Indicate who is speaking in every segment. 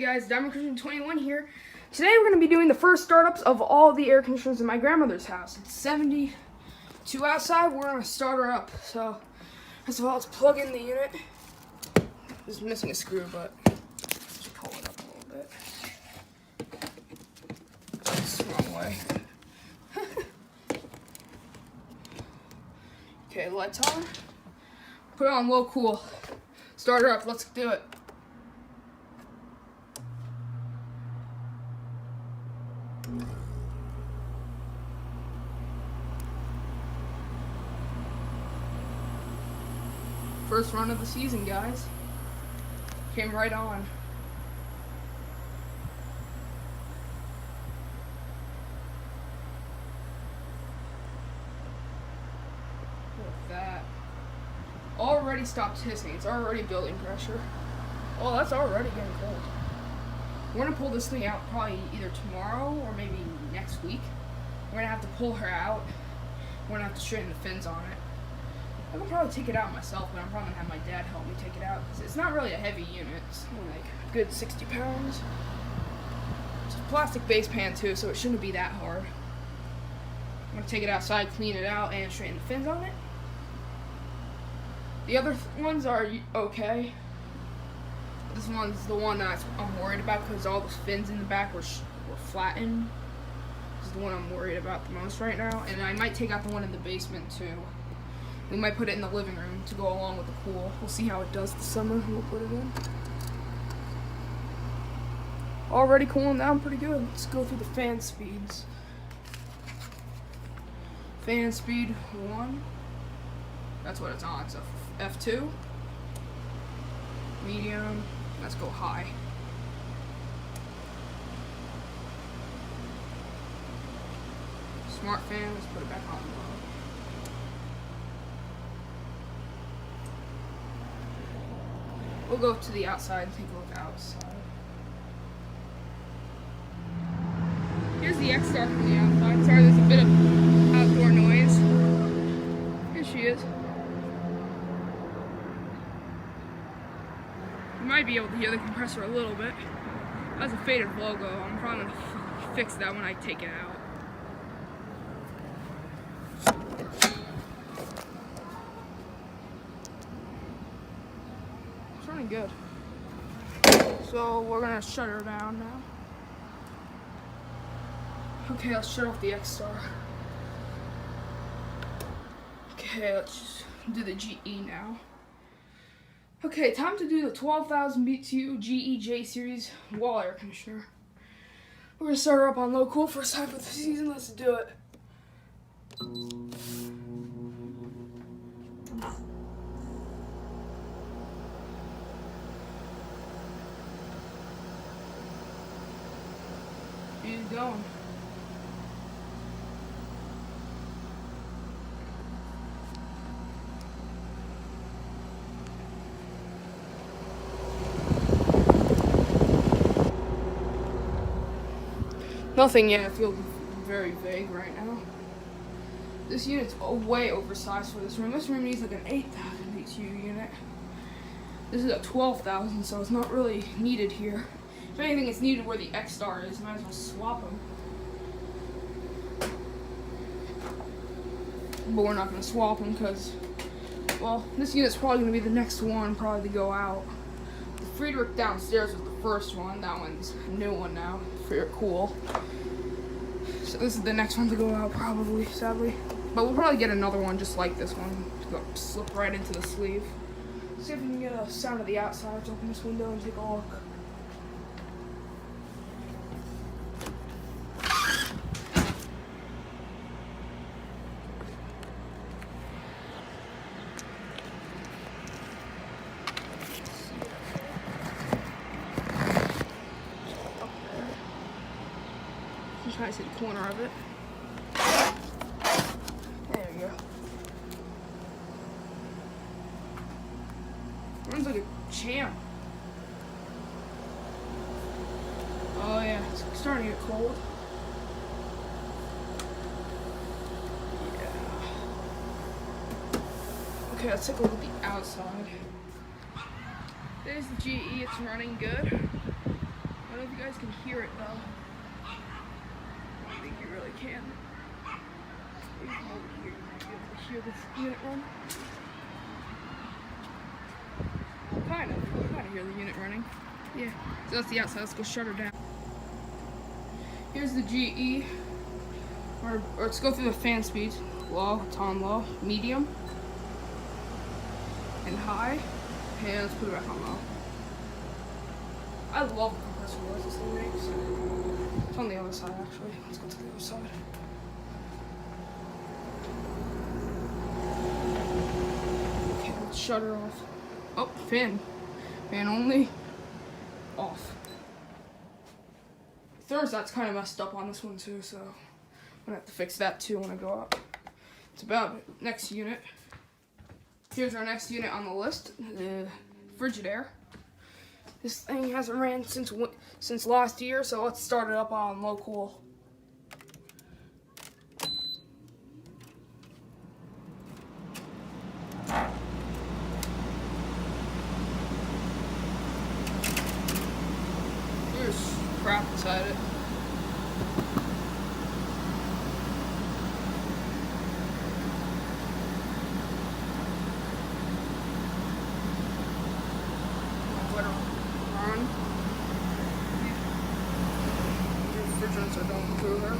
Speaker 1: guys, Diamond Christian 21 here. Today we're going to be doing the first startups of all the air conditioners in my grandmother's house. It's 72 outside. We're going to start her up. So, first of all, let's plug in the unit. This is missing a screw, but let's pull it up a little bit. That's the wrong way. Okay, lights on. Put it on low cool. Start her up. Let's do it. First run of the season, guys. Came right on. Look at that. Already stopped hissing. It's already building pressure. Oh, that's already getting cold. We're gonna pull this thing out probably either tomorrow or maybe next week. We're gonna have to pull her out. We're gonna have to straighten the fins on it. I could probably take it out myself, but I'm probably gonna have my dad help me take it out because it's not really a heavy unit. It's only like a good 60 pounds. It's a plastic base pan too, so it shouldn't be that hard. I'm gonna take it outside, clean it out, and straighten the fins on it. The other ones are okay. This one's the one that I'm worried about because all the fins in the back were flattened. This is the one I'm worried about the most right now, and I might take out the one in the basement too. We might put it in the living room to go along with the pool. We'll see how it does this summer. We'll put it in. Already cooling down pretty good. Let's go through the fan speeds. Fan speed 1. That's what it's on. It's a F2. Medium. Let's go high. Smart fan. Let's put it back on low. We'll go to the outside and take a look outside. Here's the X-Star from the outside. Sorry, there's a bit of outdoor noise. Here she is. You might be able to hear the compressor a little bit. That's a faded logo. I'm probably going to fix that when I take it out. Running good. So we're gonna shut her down now. Okay, let's shut off the X-Star. Okay, let's do the GE now. Okay, time to do the 12,000 BTU GE J Series wall air conditioner. We're gonna start her up on low cool first time for the season. Let's do it. She's going. Nothing yet. I feel very vague right now. This unit's way oversized for this room. This room needs like an 8,000 BTU unit. This is a 12,000, so it's not really needed here. If anything, it's needed where the X-Star is. Might as well swap them. But we're not going to swap them because, well, this unit's probably going to be the next one probably to go out. The Friedrich downstairs was the first one. That one's a new one now. Friedrich Cool. So this is the next one to go out probably, sadly. But we'll probably get another one just like this one to go slip right into the sleeve. See if we can get a sound of the outside. Let's open this window and take a look. I'm trying to see the corner of it. There we go. Runs like a champ. Oh yeah, it's starting to get cold. Yeah. Okay, let's take a look at the outside. There's the GE, it's running good. You guys can hear it though. I think you really can. Maybe from over here you might be able to hear this unit run. Kind of hear the unit running. Yeah, so that's the outside. Let's go shut her down. Here's the GE. Or let's go through the fan speeds. Low, it's on low, medium, and high. And let's put it back on low. I love the compressor noise this thing makes. It's on the other side actually. Let's go to the other side. Okay, let's shut her off. Oh, fan. Fan only. Off. Thermostat's kind of messed up on this one too, so I'm gonna have to fix that too when I go up. It's about it. Next unit. Here's our next unit on the list, the Frigidaire. This thing hasn't ran since last year, so let's start it up on low cool. There's crap inside it. Refrigerants are going through her.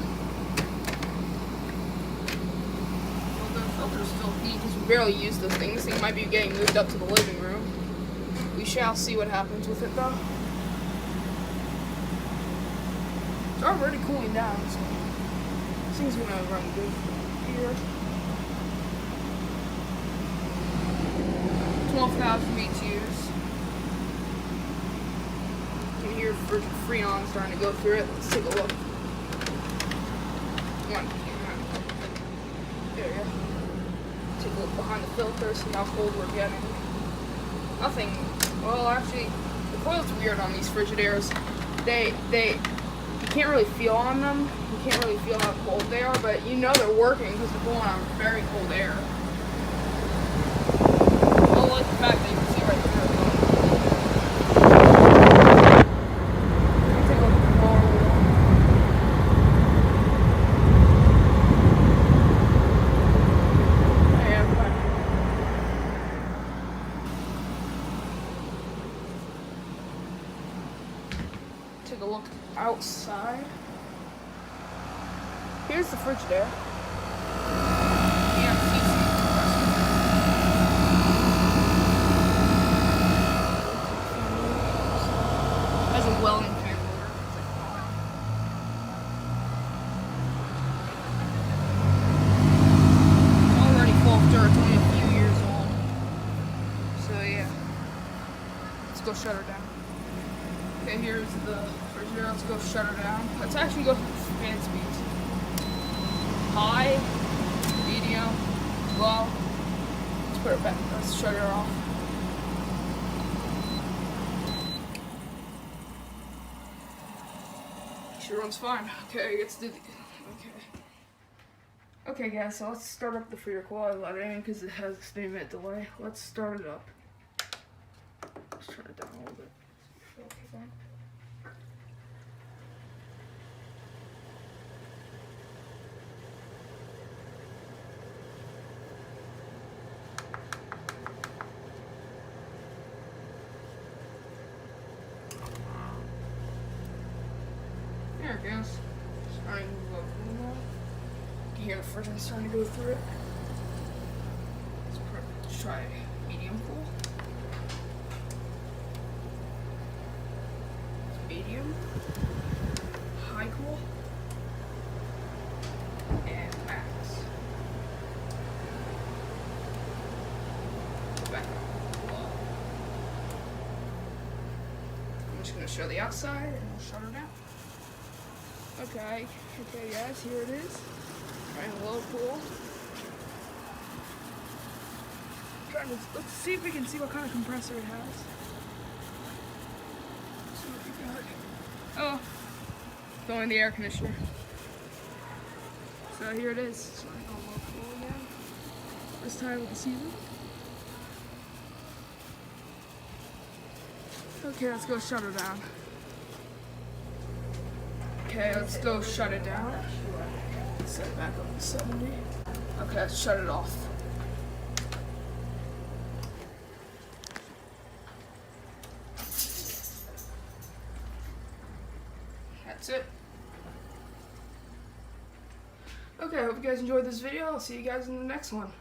Speaker 1: Well, the filter's still heat because we barely use this thing. This thing might be getting moved up to the living room. We shall see what happens with it though. It's already cooling down, so this thing's gonna run good here. 12,000 BTUs. You can hear Freon starting to go through it. Let's take a look. There you go. Take a look behind the filter, see how cold we're getting. Nothing. Well, actually, the coil's weird on these Frigidaires. You can't really feel on them. You can't really feel how cold they are, but you know they're working because they're going on very cold air. I like the fact that you can see right through it. Take a look outside. Here's the Frigidaire. Has a Welding fan motor. It's already full of dirt. It's only a few years old. So yeah, let's go shut her down. Okay, here's the Frigidaire. Let's go shut her down. Let's actually go through fan speeds. High, medium, low. Let's put her back. Let's shut her off. She runs fine. Okay, let's do the. Okay, guys. So let's start up the Frigidaire coil. I let it in because it has a 3-minute delay. Let's start it up. Let's turn it down a little bit. Okay, fine. There it goes. Starting to go through now. You can hear the Frigidaire starting to go through it. Let's try medium cool. Medium, high cool, and max. Back up low. I'm just gonna show the outside and we'll shut her down. Okay, guys, here it is. Trying low cool. Let's see if we can see what kind of compressor it has. Oh, going the air conditioner. So here it is. It's on low cool again. First time of the season. Okay, let's go shut her down. Okay, let's go shut it down. Set it back up to 70. Okay, let's shut it off. That's it. Okay, I hope you guys enjoyed this video. I'll see you guys in the next one.